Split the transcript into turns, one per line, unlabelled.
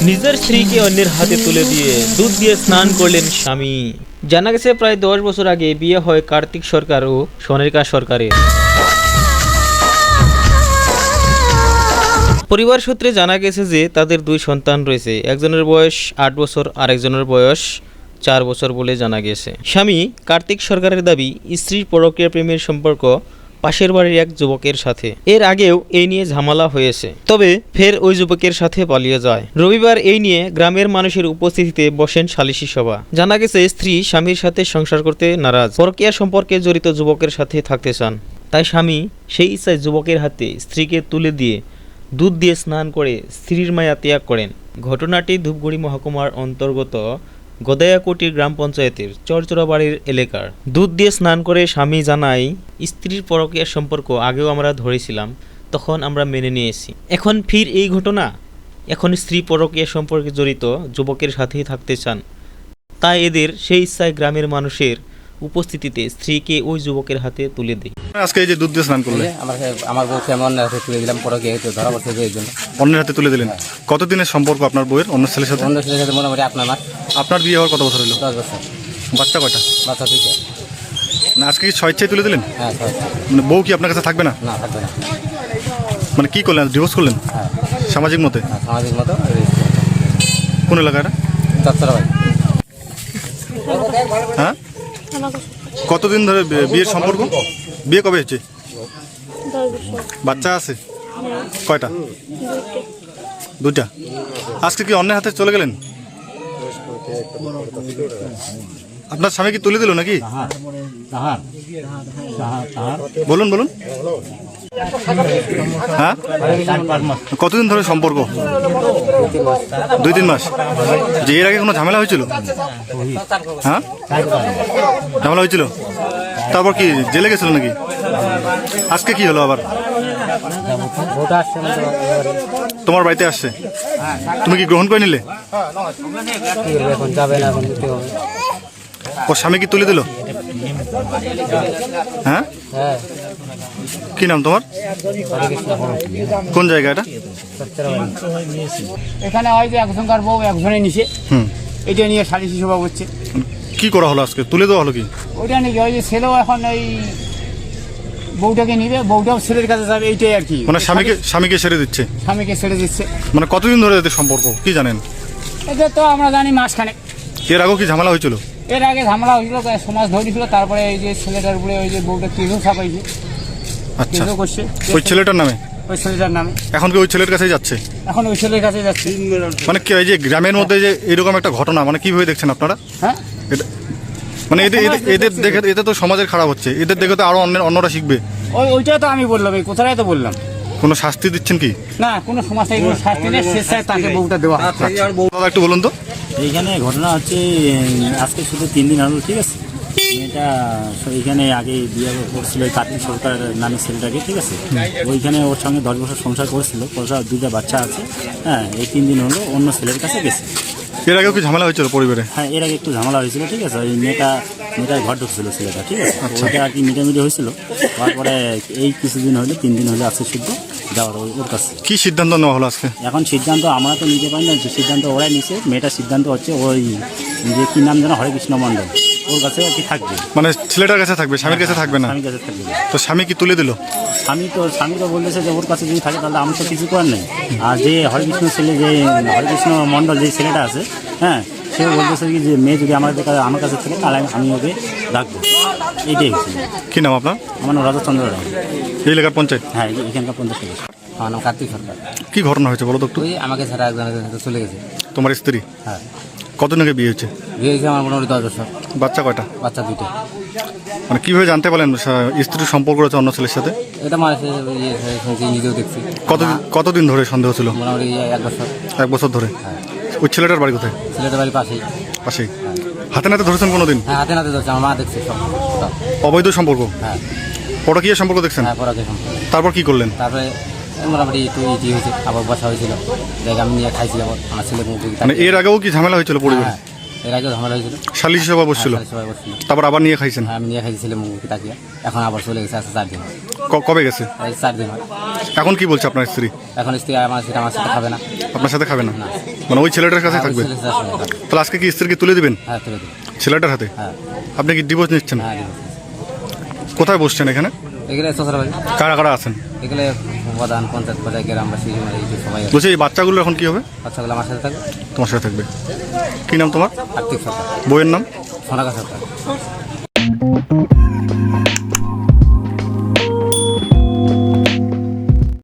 নিজের স্ত্রীকে অন্যের হাতে তুলে দিয়ে দুধ দিয়ে স্নান করলেন স্বামী। জানা গেছে প্রায় 10 বছর আগে বিয়ে হয় কার্তিক সরকার ও সনিকা সরকারের। পরিবার সূত্রে জানা গেছে যে তাদের 2 সন্তান রয়েছে, একজনের বয়স 8 বছর আর একজনের বয়স 4 বছর বলে জানা গেছে। স্বামী কার্তিক সরকারের দাবি স্ত্রীর পরকীয়া প্রেমের সম্পর্ক পাশের বাড়ির এক যুবকের সাথে। এর আগেও এই নিয়ে ঝামেলা হয়েছে, তবে ফের ওই যুবকের সাথে পালিয়ে যায়। রবিবার এই নিয়ে গ্রামের মানুষের উপস্থিতিতে বসেন সালিশি সভা। জানা গেছে স্ত্রী স্বামীর সাথে সংসার করতে নারাজ, পরকীয়া সম্পর্কে জড়িত যুবকের সাথে থাকতে চান। তাই স্বামী সেই ইচ্ছায় যুবকের হাতে স্ত্রীকে তুলে দিয়ে দুধ দিয়ে স্নান করে স্ত্রীর মায়া ত্যাগ করেন। ঘটনাটি ধূপগুড়ি মহকুমার অন্তর্গত গদায়াকুটি গ্রাম পঞ্চায়েতের চরচোরাবাড়ির এলাকার। দুধ দিয়ে স্নান করে স্বামী জানায়, স্ত্রীর পরকীয়ার সম্পর্ক আগেও আমরা ধরেছিলাম, তখন আমরা মেনে নিয়েছি। এখন ফির এই ঘটনা। এখন স্ত্রী পরকীয়া সম্পর্কে জড়িত যুবকের সাথেই থাকতে চান। তাই এদের সেই ইচ্ছায় গ্রামের মানুষের উপস্থিতিতে স্ত্রীকে ওই যুবকের হাতে তুলে দেয়।
আজকে এই যে দুধ দিয়ে স্নান করলে
আমার বউকে আমি অন্যের হাতে তুলে দিলাম, পরকীয়া ধরা পড়ছে এই জন্য।
অন্যের হাতে তুলে দিলেন? কতদিনের সম্পর্ক আপনার বউয়ের অন্য ছেলের সাথে?
অন্য ছেলের সাথে মোটামুটি আপনার মাস।
আপনার বিয়ে হওয়ার কত বছর হলো?
10 বছর।
বাচ্চা কয়টা?
বাচ্চা 2টা।
মানে আজকে কি স্বেচ্ছায় তুলে দিলেন?
হ্যাঁ,
মানে বউ কি আপনার কাছে থাকবে না?
না, থাকবে না।
মানে কি করলেন, ডিভোর্স করলেন?
হ্যাঁ,
সামাজিক মতে?
হ্যাঁ, সামাজিক মতো।
কোন এলাকা এটা?
চচ্চরা ভাই।
হ্যাঁ, কতদিন ধরে বিয়ের সম্পর্ক? বিয়ে কবে হয়েছে?
10 বছর।
বাচ্চা আছে কয়টা? 2টা। আজকে কি অন্যের হাতে চলে গেলেন? আপনার স্বামী কি তুলে দিল নাকি? বলুন বলুন। হ্যাঁ, কতদিন ধরে সম্পর্ক? 2-3 মাস। যে এর আগে কোনো ঝামেলা হয়েছিল? হ্যাঁ, ঝামেলা হয়েছিল। তারপর কি জেলে গেছিল নাকি? আজকে কি হলো আবার? তোমার বাড়িতে আসছে, তুমি কি গ্রহণ করে নিলে? ও স্বামী কি তুলে দিল? হ্যাঁ, কি নাম তোমার? কোন জায়গা এটা?
এখানে হয় যে একজনকার বউ একজনে নিছে, এটা নিয়ে সালিশি সভা করছে।
কি করা হলো আজকে? তুলে দেওয়া হলো কি?
ওইটা নাকি ওই যে ছেলেও এখন ওই বউটাকে নিবে, বউটাও ছেলের কাছে যাবে, এইটাই আর কি।
মানে স্বামীকে ছেড়ে দিচ্ছে?
স্বামীকে ছেড়ে দিচ্ছে।
মানে কতদিন ধরে এদের সম্পর্ক কি জানেন?
এটা তো আমরা জানি মাসখানেক।
এর আগেও কি ঝামেলা হয়েছিল?
এর আগে ঝামেলা হয়েছিল, সমাজ ধরেছিল, তারপরে এই যে ছেলেটার উপরে ওই যে বউটা কেসও ছাপাইছে।
আচ্ছা,
কেসও করছে
ওই ছেলেটার নামে?
ওই ছেলেটার নামে।
এখন কি ওই ছেলের কাছেই যাচ্ছে?
এখন ওই ছেলের কাছে যাচ্ছে।
মানে কি এই যে গ্রামের মধ্যে যে এরকম একটা ঘটনা, মানে কিভাবে দেখছেন আপনারা?
হ্যাঁ,
মানে এদের দেখে এতে তো সমাজের খারাপ হচ্ছে, এদের দেখে তো আরো অন্যরা শিখবে।
ওইটা তো আমি বললাম, এই কথাটাই তো বললাম।
কোনো শাস্তি দিচ্ছেন কি?
না, কোনো সমাজটাই কোনো শাস্তি নেই, স্বেচ্ছায় তাকে বউটা দেওয়া হয়।
দাদা একটু বলুন তো।
এইখানে ঘটনা হচ্ছে আজকে শুধু 3 দিন হলো, ঠিক আছে। মেয়েটা এইখানে আগে বিয়ে করছিল ওই কার্তিক সরকার নামে ছেলেটাকে, ঠিক আছে। ওইখানে ওর সঙ্গে 10 বছর সংসার করেছিল, 2টা বাচ্চা আছে। হ্যাঁ, এই 3 দিন হলো অন্য ছেলের কাছে গেছে।
এর আগেও কি ঝামেলা হয়েছিল পরিবারে?
হ্যাঁ, এর আগে একটু ঝামেলা হয়েছিল, ঠিক আছে। ওই মেয়েটার ঘর ঢুকছিল ছেলেটা, ঠিক আছে। ওইটা আর কি মিটামিটি হয়েছিল। তারপরে এই কিছুদিন হলো, 3 দিন হলো আসছে শুদ্ধ যাওয়ার ওর কাছে।
কি সিদ্ধান্ত নেওয়া হলো আজকে?
এখন সিদ্ধান্ত আমরা তো নিতে পারি না, সিদ্ধান্ত ওরাই নিছে। মেয়েটার সিদ্ধান্ত হচ্ছে ওই যে কি নাম যেন, হরেকৃষ্ণ মণ্ডল, ওর কাছে আর কি থাকবে।
মানে ছেলেটার কাছে থাকবে, স্বামীর কাছে থাকবে না?
স্বামীর কাছে থাকবে।
তো স্বামী কি তুলে দিল?
স্বামী তো বলতেছে যে ওর কাছে যদি থাকে তাহলে আমি তো কিছু করার নেই। আর যে হরেকৃষ্ণ ছেলে, যে হরেকৃষ্ণ মণ্ডল যে ছেলেটা আছে, হ্যাঁ, সেও বলতেছে কি যে মেয়ে যদি আমার কাছে থাকে তাহলে আমি ওকে রাখবো। এইটাই হচ্ছে।
কি নাম আপনার?
আমার নাম রাজচন্দ্র রায়।
এই এলাকার পঞ্চায়েত?
হ্যাঁ, এখানকার পঞ্চায়েত সদস্য।
আমার নাম কার্তিক সরকার।
কি ঘটনা হয়েছে বলো তো একটু।
ওই আমাকে ছাড়া একজনের সাথে চলে গেছে।
তোমার স্ত্রী?
হ্যাঁ।
কতদিন আগে বিয়ে হয়েছে?
বিয়ে হয়েছে আমার মোটামুটি 10 বছর।
বাচ্চা কয়টা?
বাচ্চা 2টা।
মানে কিভাবে জানতে পারলেন স্ত্রীর সম্পর্ক রয়েছে অন্য ছেলের সাথে?
এটা মানুষের নিজেও দেখছি।
কতদিন ধরে সন্দেহ ছিল?
মোটামুটি 1 বছর।
1 বছর ধরে?
হ্যাঁ।
ওই ছেলেটার বাড়ি কোথায়?
ছেলেটার বাড়ি পাশেই।
পাশেই? হাতে নাতে ধরেছেন কোনোদিন?
হ্যাঁ, হাতে নাতে ধরছে, আমার মা দেখছে সব।
অবৈধ সম্পর্ক?
হ্যাঁ।
পরকীয়া সম্পর্ক দেখছেন?
হ্যাঁ, পরাকে সম্পর্ক।
তারপর কি করলেন?
তারপরে মোটামুটি একটু ইটি হয়েছে, আবার বসা হয়েছিল, জায়গা আমি নিয়ে খাইছি। আবার আমার ছেলে মুখ।
মানে এর আগেও কি ঝামেলা হয়েছিল পরিবারে?
এর আগে ঝামেলা হয়েছিল।
সালিশি সভা বসছিল,
সবাই বসছিল।
তারপর আবার নিয়ে খাইছেন।
হ্যাঁ, আমি নিয়ে খাইছিলাম মুখে তাকিয়ে। এখন আবার চলে গেছে, আজকে 4 দিন হয়।
কবে গেছে?
এই 4 দিন হয়।
এখন কি বলছে আপনার স্ত্রী?
এখন স্ত্রী আমার সাথে খাবে না।
আপনার সাথে খাবে না, মানে ওই ছেলেটার কাছে থাকবে?
ছেলের সাথে খাবে।
তাহলে আজকে কি স্ত্রীকে তুলে দিবেন
হ্যাঁ, তুলে দেবো।
ছেলেটার হাতে?
হ্যাঁ,
আপনি কি ডিভোর্স নিচ্ছেন?
হ্যাঁ, দিব।
কোথায় বসছেন এখানে?
এগুলো শ্বশুরবাড়ি।
কারা কারা আছেন?
এগুলো প্রধান, পঞ্চায়েত পর্যায়ে, গ্রামবাসী, এই যে সবাই আছে।
বলছি এই বাচ্চাগুলো এখন কি হবে?
বাচ্চাগুলো আমার সাথে থাকবে।
তোমার সাথে থাকবে। কি নাম তোমার?
কার্তিক সরকার,
বইয়ের নাম?
সোনাকা সরকার।